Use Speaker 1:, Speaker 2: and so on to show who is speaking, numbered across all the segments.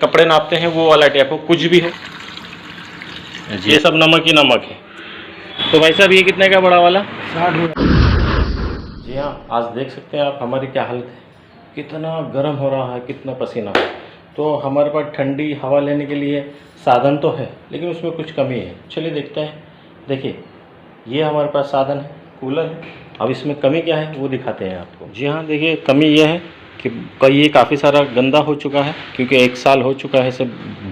Speaker 1: कपड़े नापते हैं वो वाला टेप हो, कुछ भी हो, ये सब नमक ही नमक है। तो भाई साहब ये कितने का बड़ा वाला?
Speaker 2: 60।
Speaker 1: जी हाँ, आज देख सकते हैं आप हमारी क्या हालत है, कितना गर्म हो रहा है, कितना पसीना। तो हमारे पास ठंडी हवा लेने के लिए साधन तो है, लेकिन उसमें कुछ कमी है। चलिए देखते हैं। देखिए ये हमारे पास साधन है, कूलर है। अब इसमें कमी क्या है वो दिखाते हैं आपको। जी हाँ, देखिए कमी ये है कि ये काफ़ी सारा गंदा हो चुका है, क्योंकि 1 साल हो चुका है इसे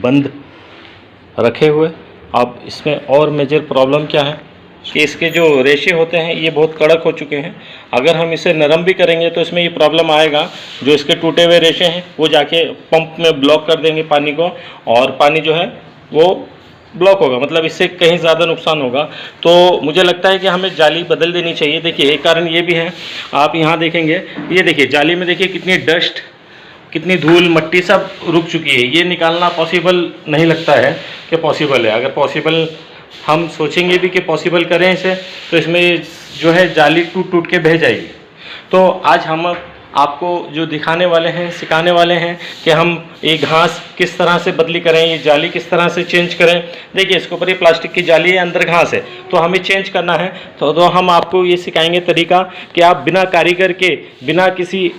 Speaker 1: बंद रखे हुए। अब इसमें और मेजर प्रॉब्लम क्या है कि इसके जो रेशे होते हैं ये बहुत कड़क हो चुके हैं। अगर हम इसे नरम भी करेंगे तो इसमें ये प्रॉब्लम आएगा, जो इसके टूटे हुए रेशे हैं वो जाके पंप में ब्लॉक कर देंगे पानी को, और पानी जो है वो ब्लॉक होगा, मतलब इससे कहीं ज़्यादा नुकसान होगा। तो मुझे लगता है कि हमें जाली बदल देनी चाहिए। देखिए एक कारण ये भी है, आप यहाँ देखेंगे, ये देखिए जाली में देखिए कितनी डस्ट, कितनी धूल मट्टी सब रुक चुकी है। ये निकालना पॉसिबल नहीं लगता है कि पॉसिबल है। अगर पॉसिबल हम सोचेंगे भी कि पॉसिबल करें इसे, तो इसमें जो है जाली टूट टूट के बह जाएगी। तो आज हम आपको जो दिखाने वाले हैं, सिखाने वाले हैं कि हम ये घास किस तरह से बदली करें, ये जाली किस तरह से चेंज करें। देखिए इसके ऊपर ये प्लास्टिक की जाली है, अंदर घास है, तो हमें चेंज करना है। तो हम आपको ये सिखाएंगे तरीका कि आप बिना कारीगर के, बिना किसी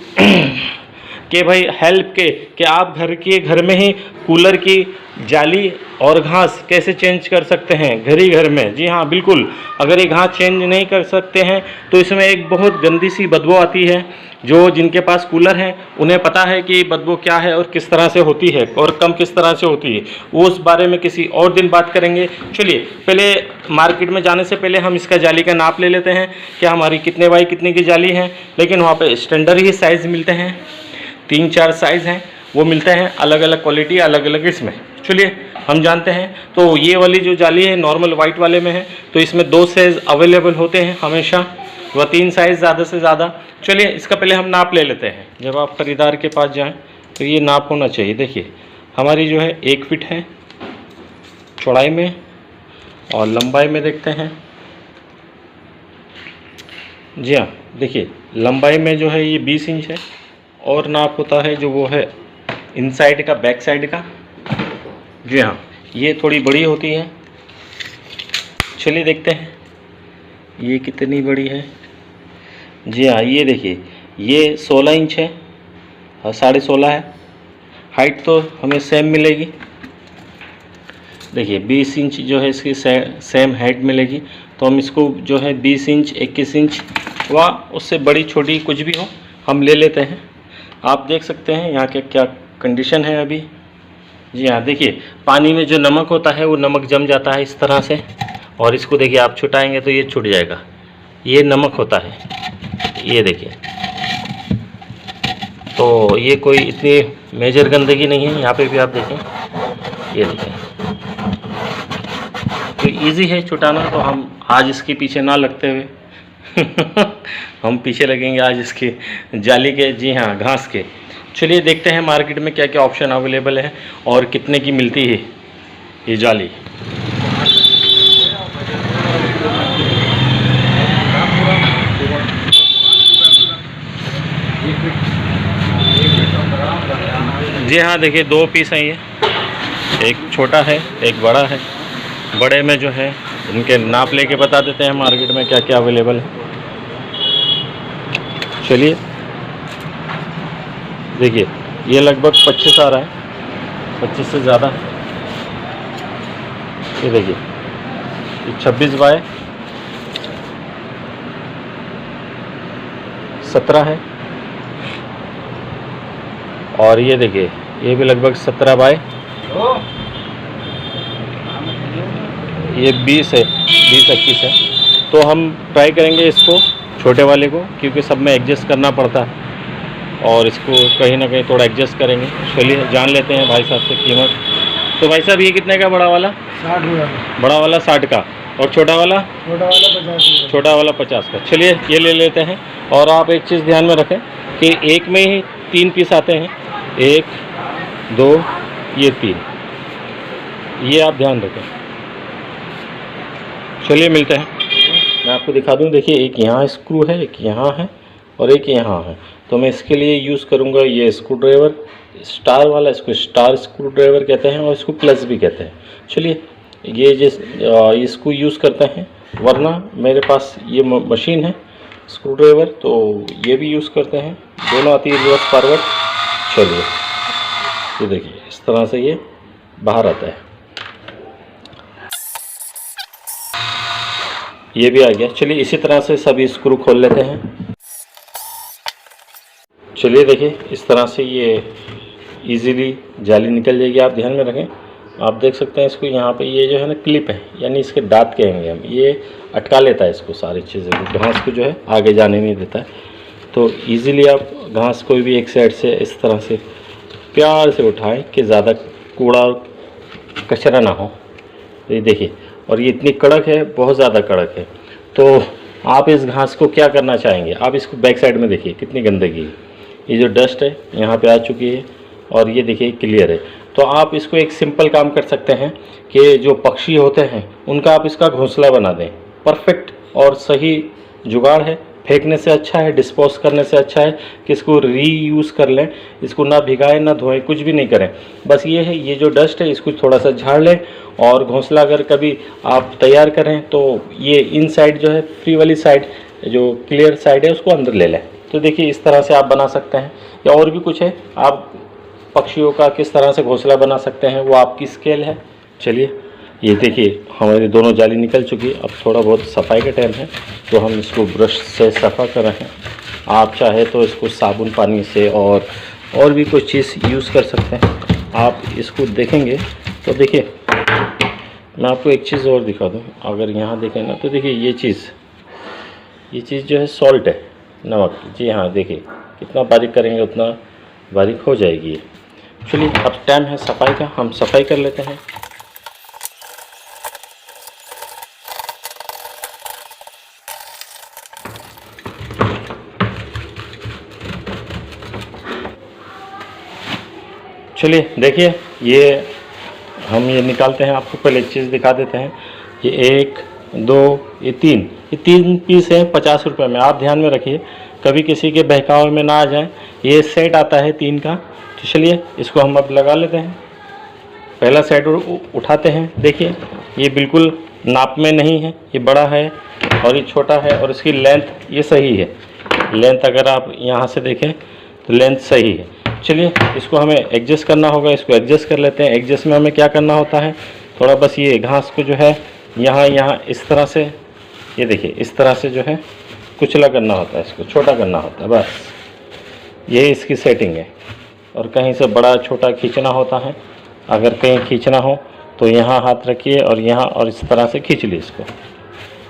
Speaker 1: कि भाई हेल्प के, कि आप घर में ही कूलर की जाली और घास कैसे चेंज कर सकते हैं घर ही घर में। जी हाँ बिल्कुल, अगर ये घास चेंज नहीं कर सकते हैं तो इसमें एक बहुत गंदी सी बदबू आती है। जो जिनके पास कूलर है उन्हें पता है कि बदबू क्या है और किस तरह से होती है और कम किस तरह से होती है, वो उस बारे में किसी और दिन बात करेंगे। चलिए पहले मार्केट में जाने से पहले हम इसका जाली का नाप ले लेते हैं कि हमारी कितने बाई कितने की जाली है। लेकिन वहाँ पर स्टैंडर्ड ही साइज़ मिलते हैं, 3-4 साइज़ हैं वो मिलते हैं, अलग अलग क्वालिटी, अलग अलग इसमें। चलिए हम जानते हैं। तो ये वाली जो जाली है नॉर्मल वाइट वाले में है, तो इसमें 2 साइज़ अवेलेबल होते हैं हमेशा, व 3 साइज़ ज़्यादा से ज़्यादा। चलिए इसका पहले हम नाप ले लेते हैं। जब आप खरीदार के पास जाएं तो ये नाप होना चाहिए। देखिए हमारी जो है 1 फीट है चौड़ाई में, और लंबाई में देखते हैं। जी हाँ देखिए लंबाई में जो है ये 20 इंच है, और नाप होता है जो वो है इनसाइड का, बैक साइड का। जी हाँ ये थोड़ी बड़ी होती है। चलिए देखते हैं ये कितनी बड़ी है। जी हाँ ये देखिए ये 16 इंच है और 16.5 है। हाइट तो हमें सेम मिलेगी। देखिए 20 इंच जो है इसकी सेम हाइट मिलेगी। तो हम इसको जो है 20 इंच, 21 इंच व उससे बड़ी छोटी कुछ भी हो हम ले लेते हैं। आप देख सकते हैं यहाँ के क्या कंडीशन है अभी। जी हाँ देखिए पानी में जो नमक होता है वो नमक जम जाता है इस तरह से, और इसको देखिए आप छुटाएंगे तो ये छूट जाएगा, ये नमक होता है, ये देखिए। तो ये कोई इतनी मेजर गंदगी नहीं है, यहाँ पे भी आप देखें, ये देखें। तो इजी है छुटाना, तो हम आज इसके पीछे ना लगते हुए हम पीछे लगेंगे आज इसके जाली के, जी हाँ घास के। चलिए देखते हैं मार्केट में क्या क्या ऑप्शन अवेलेबल है और कितने की मिलती है ये जाली। जी हाँ देखिए 2 पीस हैं ये, एक छोटा है एक बड़ा है। बड़े में जो है इनके नाप लेके बता देते हैं मार्केट में क्या क्या अवेलेबल है। चलिए देखिए ये लगभग 25 आ रहा है, 25 से ज़्यादा। ये देखिए ये 26 बाय 17 है, और ये देखिए ये भी लगभग 17 बाय ये 20 है, 20-21 है। तो हम ट्राई करेंगे इसको छोटे वाले को, क्योंकि सब में एडजस्ट करना पड़ता है, और इसको कहीं ना कहीं थोड़ा एडजस्ट करेंगे। चलिए जान लेते हैं भाई साहब से कीमत। तो भाई साहब ये कितने का बड़ा वाला?
Speaker 2: 60।
Speaker 1: बड़ा वाला 60 का, और छोटा वाला?
Speaker 2: छोटा वाला 50।
Speaker 1: छोटा वाला 50 का। चलिए ये ले लेते हैं। और आप एक चीज़ ध्यान में रखें कि एक में ही 3 पीस आते हैं, 1 2 ये 3, ये आप ध्यान रखें। चलिए मिलते हैं। मैं आपको दिखा दूं, देखिए एक यहाँ स्क्रू है, एक यहाँ है और एक यहाँ है। तो मैं इसके लिए यूज़ करूँगा ये स्क्रू ड्राइवर, स्टार वाला। इसको स्टार स्क्रू ड्राइवर कहते हैं और इसको प्लस भी कहते हैं। चलिए ये इसको यूज़ करते हैं, वरना मेरे पास ये मशीन है स्क्रू ड्राइवर, तो ये भी यूज़ करते हैं। दोनों आती है रिवर्स फॉरवर्ड। चलिए ये देखिए इस तरह से ये बाहर आता है, ये भी आ गया। चलिए इसी तरह से सभी स्क्रू खोल लेते हैं। चलिए देखिए इस तरह से ये इजीली जाली निकल जाएगी। आप ध्यान में रखें, आप देख सकते हैं इसको यहाँ पे ये जो है ना क्लिप है, यानी इसके दांत कहेंगे हम, ये अटका लेता है इसको, सारी चीज़ें को, घास को जो है आगे जाने नहीं देता है। तो इजीली आप घास कोई भी एक साइड से इस तरह से प्यार से उठाएं कि ज़्यादा कूड़ा और कचरा ना हो। ये देखिए, और ये इतनी कड़क है, बहुत ज़्यादा कड़क है। तो आप इस घास को क्या करना चाहेंगे, आप इसको बैक साइड में देखिए कितनी गंदगी है। ये जो डस्ट है यहाँ पे आ चुकी है और ये देखिए क्लियर है। तो आप इसको एक सिंपल काम कर सकते हैं कि जो पक्षी होते हैं उनका आप इसका घोंसला बना दें। परफेक्ट और सही जुगाड़ है, फेंकने से अच्छा है, डिस्पोज करने से अच्छा है कि इसको रीयूज़ कर लें। इसको ना भिगाएं ना धोएं, कुछ भी नहीं करें। बस ये है, ये जो डस्ट है इसको थोड़ा सा झाड़ लें और घोंसला अगर कभी आप तैयार करें तो ये इन साइड जो है, फ्री वाली साइड जो क्लियर साइड है उसको अंदर ले लें। तो देखिए इस तरह से आप बना सकते हैं, या और भी कुछ है, आप पक्षियों का किस तरह से घोंसला बना सकते हैं वो आपकी स्केल है। चलिए ये देखिए हमारी दोनों जाली निकल चुकी है। अब थोड़ा बहुत सफाई का टाइम है तो हम इसको ब्रश से सफ़ा कर रहे हैं। आप चाहे तो इसको साबुन पानी से और भी कुछ चीज़ यूज़ कर सकते हैं। आप इसको देखेंगे तो देखिए, मैं आपको एक चीज़ और दिखा दूँ। अगर यहाँ देखें ना तो देखिए ये चीज़ जो है सॉल्ट है, नमक। जी हाँ, देखिए कितना बारीक करेंगे उतना बारीक हो जाएगी ये। चलिए अब टाइम है सफाई का, हम सफाई कर लेते हैं। चलिए देखिए हम ये निकालते हैं। आपको पहले एक चीज़ दिखा देते हैं। ये 1 2 ये 3 पीस हैं 50 रुपये में। आप ध्यान में रखिए कभी किसी के बहकावे में ना आ जाए। ये सेट आता है 3 का। तो चलिए इसको हम अब लगा लेते हैं। पहला सेट उठाते हैं। देखिए ये बिल्कुल नाप में नहीं है, ये बड़ा है और ये छोटा है, और इसकी लेंथ ये सही है। लेंथ अगर आप यहाँ से देखें तो लेंथ सही है। चलिए इसको हमें एडजस्ट करना होगा, इसको एडजस्ट कर लेते हैं। एडजस्ट में हमें क्या करना होता है, थोड़ा बस ये घास को जो है यहाँ इस तरह से, ये देखिए इस तरह से जो है कुचला करना होता है, इसको छोटा करना होता है, बस यही इसकी सेटिंग है। और कहीं से बड़ा छोटा खींचना होता है। अगर कहीं खींचना हो तो यहाँ हाथ रखिए और यहाँ, और इस तरह से खींच लीजिए इसको।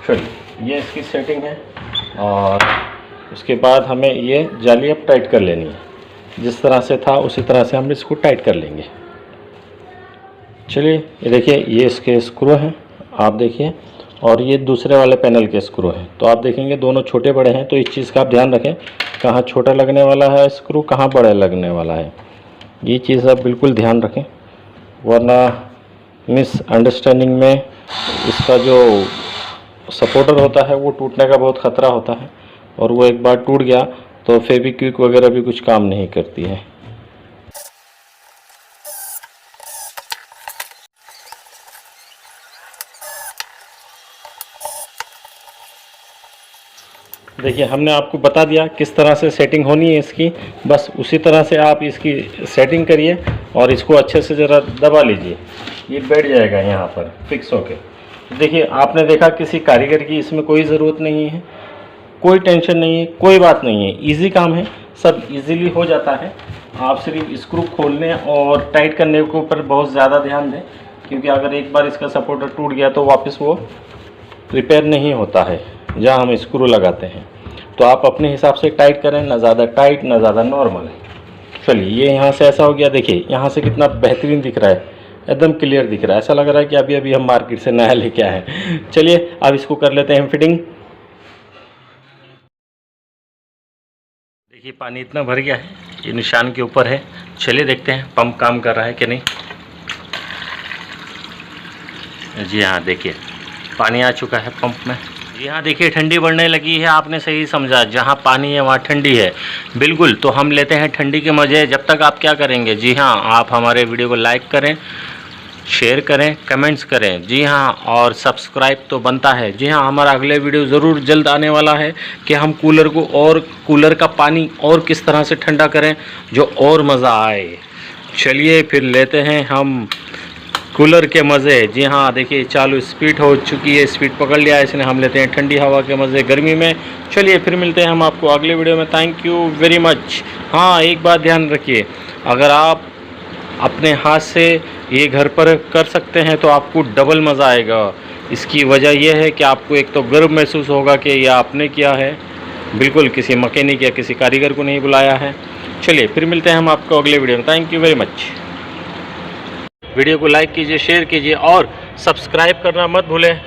Speaker 1: चलिए ये इसकी सेटिंग है। और उसके बाद हमें ये जाली अब टाइट कर लेनी है। जिस तरह से था उसी तरह से हम इसको टाइट कर लेंगे। चलिए ये देखिए ये इसके स्क्रू हैं, आप देखिए, और ये दूसरे वाले पैनल के स्क्रू हैं। तो आप देखेंगे दोनों छोटे बड़े हैं। तो इस चीज़ का आप ध्यान रखें, कहाँ छोटा लगने वाला है स्क्रू, कहाँ बड़ा लगने वाला है। ये चीज़ आप बिल्कुल ध्यान रखें, वरना मिसअंडरस्टैंडिंग में इसका जो सपोर्टर होता है वो टूटने का बहुत ख़तरा होता है। और वो एक बार टूट गया तो फेविक्विक वगैरह भी कुछ काम नहीं करती है। देखिए हमने आपको बता दिया किस तरह से सेटिंग होनी है इसकी। बस उसी तरह से आप इसकी सेटिंग करिए और इसको अच्छे से ज़रा दबा लीजिए, ये बैठ जाएगा यहाँ पर फिक्स होके। देखिए आपने देखा किसी कारीगर की इसमें कोई ज़रूरत नहीं है, कोई टेंशन नहीं है, कोई बात नहीं है। इजी काम है, सब इजीली हो जाता है। आप सिर्फ स्क्रू खोलने और टाइट करने के ऊपर बहुत ज़्यादा ध्यान दें, क्योंकि अगर एक बार इसका सपोर्टर टूट गया तो वापस वो रिपेयर नहीं होता है जहाँ हम स्क्रू लगाते हैं। तो आप अपने हिसाब से टाइट करें, ना ज़्यादा टाइट ना ज़्यादा नॉर्मल है। चलिए ये यहाँ से ऐसा हो गया। देखिए यहाँ से कितना बेहतरीन दिख रहा है, एकदम क्लियर दिख रहा है। ऐसा लग रहा है कि अभी अभी हम मार्केट से नया लेके आए हैं। चलिए अब इसको कर लेते हैं फिटिंग। देखिए पानी इतना भर गया है, ये निशान के ऊपर है। चलिए देखते हैं पंप काम कर रहा है कि नहीं। जी हाँ, देखिए पानी आ चुका है पंप में। जी हाँ, देखिए ठंडी बढ़ने लगी है। आपने सही समझा, जहाँ पानी है वहाँ ठंडी है। बिल्कुल, तो हम लेते हैं ठंडी के मज़े। जब तक आप क्या करेंगे, जी हाँ, आप हमारे वीडियो को लाइक करें, शेयर करें, कमेंट्स करें। जी हाँ, और सब्सक्राइब तो बनता है। जी हाँ, हमारा अगले वीडियो ज़रूर जल्द आने वाला है कि हम कूलर का पानी और किस तरह से ठंडा करें जो और मज़ा आए। चलिए फिर लेते हैं हम कूलर के मज़े। जी हाँ, देखिए चालू स्पीड हो चुकी है, स्पीड पकड़ लिया है इसने। हम लेते हैं ठंडी हवा के मज़े गर्मी में। चलिए फिर मिलते हैं हम आपको अगले वीडियो में। Thank you very much. हाँ, एक बात ध्यान रखिए, अगर आप अपने हाथ से ये घर पर कर सकते हैं तो आपको डबल मज़ा आएगा। इसकी वजह यह है कि आपको एक तो गर्व महसूस होगा कि यह आपने किया है, बिल्कुल किसी मैकेनिक या किसी कारीगर को नहीं बुलाया है। चलिए फिर मिलते हैं हम आपको अगले वीडियो में। Thank you very much. Video को लाइक कीजिए, शेयर कीजिए और सब्सक्राइब करना मत भूलें।